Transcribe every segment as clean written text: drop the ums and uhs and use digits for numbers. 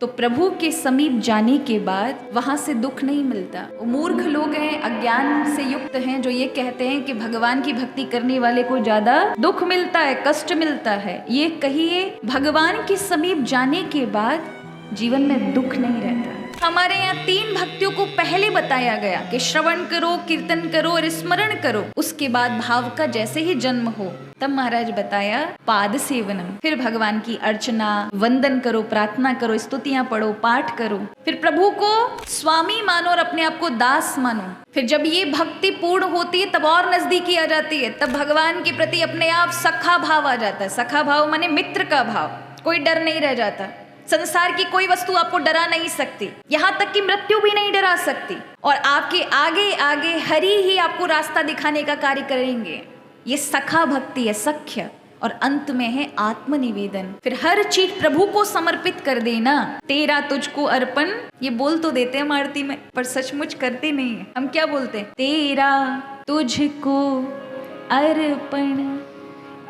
तो प्रभु के समीप जाने के बाद वहां से दुख नहीं मिलता। वो मूर्ख लोग हैं, अज्ञान से युक्त हैं, जो ये कहते हैं कि भगवान की भक्ति करने वाले को ज्यादा दुख मिलता है, कष्ट मिलता है। ये कहिए भगवान के समीप जाने के बाद जीवन में दुख नहीं रहता। हमारे यहाँ 3 भक्तियों को पहले बताया गया कि श्रवण करो, कीर्तन करो और स्मरण करो। उसके बाद भाव का जैसे ही जन्म हो तब महाराज बताया पाद सेवनम। फिर भगवान की अर्चना, वंदन करो, प्रार्थना करो, स्तुतियां पढ़ो, पाठ करो। फिर प्रभु को स्वामी मानो और अपने आप को दास मानो। फिर जब ये भक्ति पूर्ण होती है तब और नजदीकी आ जाती है। तब भगवान के प्रति अपने आप सखा भाव आ जाता है। सखा भाव माने मित्र का भाव। कोई डर नहीं रह जाता। संसार की कोई वस्तु आपको डरा नहीं सकती, यहाँ तक कि मृत्यु भी नहीं डरा सकती। और आपके आगे आगे हरि ही आपको रास्ता दिखाने का कार्य करेंगे। ये सखा भक्ति है, सख्य। और अंत में है आत्मनिवेदन। फिर हर चीज प्रभु को समर्पित कर देना। तेरा तुझको अर्पण, ये बोल तो देते हैं आरती में, पर सचमुच करते नहीं है। हम क्या बोलते हैं? तेरा तुझको अर्पण,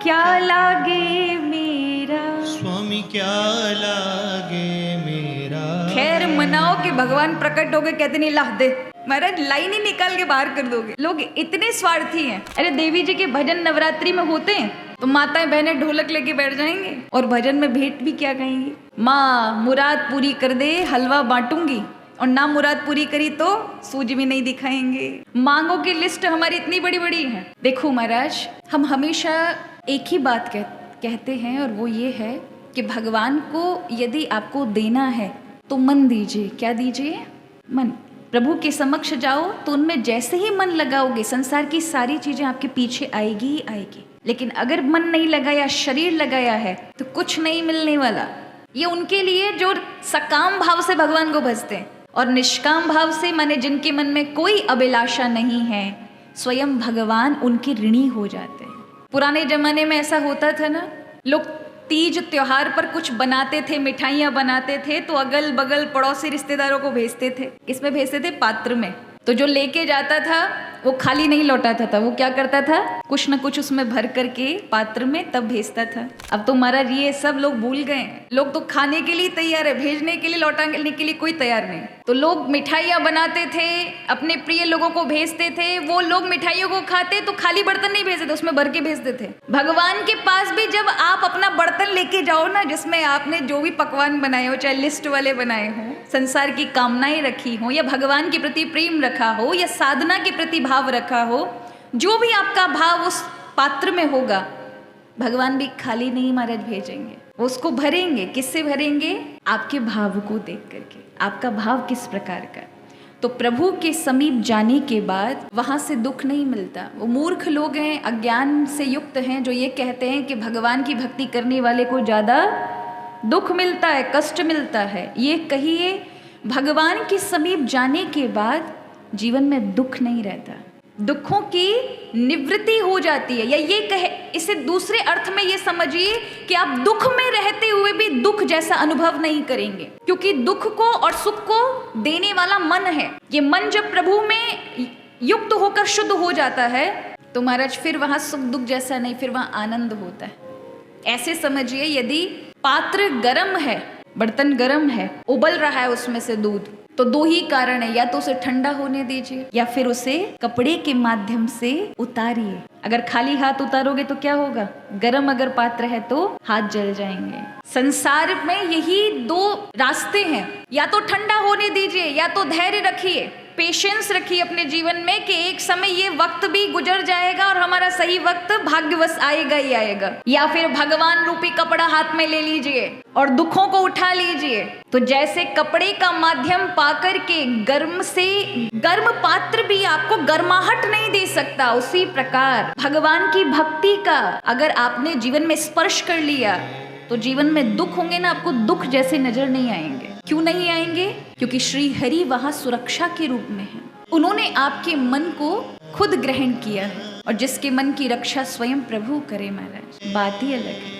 क्या लागे मेरा स्वामी, क्या लागे मेरा। खैर मनाओ कि भगवान प्रकट हो गए, कहते नहीं लाह दे महाराज, लाइन ही निकाल के बाहर कर दोगे। लोग इतने स्वार्थी हैं। अरे देवी जी के भजन नवरात्रि में होते हैं तो माताएं बहनें ढोलक लेके बैठ जाएंगे और भजन में भेंट भी क्या कहेंगी? माँ मुराद पूरी कर दे, हलवा बांटूंगी। और ना मुराद पूरी करी तो सूजी भी नहीं दिखाएंगे। मांगों की लिस्ट हमारी इतनी बड़ी बड़ी है। देखो महाराज, हम हमेशा एक ही बात कहते हैं और वो ये है कि भगवान को यदि आपको देना है तो मन दीजिए। क्या दीजिए? मन। प्रभु के समक्ष जाओ तो उनमें जैसे ही मन लगाओगे संसार की सारी चीजें आपके पीछे आएगी ही आएगी। लेकिन अगर मन नहीं लगाया, शरीर लगाया है तो कुछ नहीं मिलने वाला। ये उनके लिए जो सकाम भाव से भगवान को भजते हैं। और निष्काम भाव से माने जिनके मन में कोई अभिलाषा नहीं है, स्वयं भगवान उनके ऋणी हो जाते हैं। पुराने जमाने में ऐसा होता था ना, लोग तीज त्योहार पर कुछ बनाते थे, मिठाइयाँ बनाते थे तो अगल बगल पड़ोसी रिश्तेदारों को भेजते थे। किसमें भेजते थे? पात्र में। तो जो लेके जाता था वो खाली नहीं लौटाता था। वो क्या करता था? कुछ न कुछ उसमें भर करके पात्र में तब भेजता था। अब तो महाराज ये सब लोग भूल गए। लोग तो खाने के लिए तैयार है, भेजने के लिए, लौटाने के लिए कोई तैयार नहीं। तो लोग मिठाइयाँ बनाते थे, अपने प्रिय लोगों को भेजते थे। वो लोग मिठाइयों को खाते तो खाली बर्तन नहीं भेजते थे, उसमें भर के भेजते थे। भगवान के पास भी जब आप अपना बर्तन लेके जाओ ना, जिसमें आपने जो भी पकवान बनाए हो, चाहे लिस्ट वाले बनाए हो, संसार की कामनाएं रखी हो, या भगवान के प्रति प्रेम रखा हो, या साधना के प्रति भाव रखा हो, जो भी आपका भाव उस पात्र में होगा, भगवान भी खाली नहीं महाराज भेजेंगे। वो उसको भरेंगे। किससे भरेंगे? आपके भाव को देख करके। आपका भाव किस प्रकार का। तो प्रभु के समीप जाने के बाद वहां से दुख नहीं मिलता। वो मूर्ख लोग हैं, अज्ञान से युक्त हैं, जो ये कहते हैं कि भगवान की भक्ति करने वाले को ज्यादा दुख मिलता है, कष्ट मिलता है। ये कहिए भगवान के समीप जाने के बाद जीवन में दुख नहीं रहता, दुखों की निवृत्ति हो जाती है। या ये कहे, इसे दूसरे अर्थ में ये समझिए कि आप दुख में रहते हुए भी दुख जैसा अनुभव नहीं करेंगे, क्योंकि दुख को और सुख को देने वाला मन है। ये मन जब प्रभु में युक्त होकर शुद्ध हो जाता है तो महाराज फिर वहां सुख दुख जैसा नहीं, फिर वहां आनंद होता है। ऐसे समझिए, यदि पात्र गर्म है, बर्तन गर्म है, उबल रहा है उसमें से दूध, तो 2 ही कारण है, या तो उसे ठंडा होने दीजिए या फिर उसे कपड़े के माध्यम से उतारिए। अगर खाली हाथ उतारोगे तो क्या होगा? गर्म अगर पात्र है तो हाथ जल जाएंगे। संसार में यही 2 रास्ते हैं, या तो ठंडा होने दीजिए या तो धैर्य रखिए, पेशेंस रखिए अपने जीवन में कि एक समय ये वक्त भी गुजर जाएगा और हमारा सही वक्त भाग्यवश आएगा ही आएगा। या फिर भगवान रूपी कपड़ा हाथ में ले लीजिए और दुखों को उठा लीजिए। तो जैसे कपड़े का माध्यम पाकर के गर्म से गर्म पात्र भी आपको गर्माहट नहीं दे सकता, उसी प्रकार भगवान की भक्ति का अगर आपने जीवन में स्पर्श कर लिया तो जीवन में दुख होंगे ना, आपको दुख जैसे नजर नहीं आएंगे। क्यों नहीं आएंगे? क्योंकि श्री हरि वहां सुरक्षा के रूप में है। उन्होंने आपके मन को खुद ग्रहण किया है, और जिसके मन की रक्षा स्वयं प्रभु करे महाराज, बात ही अलग है।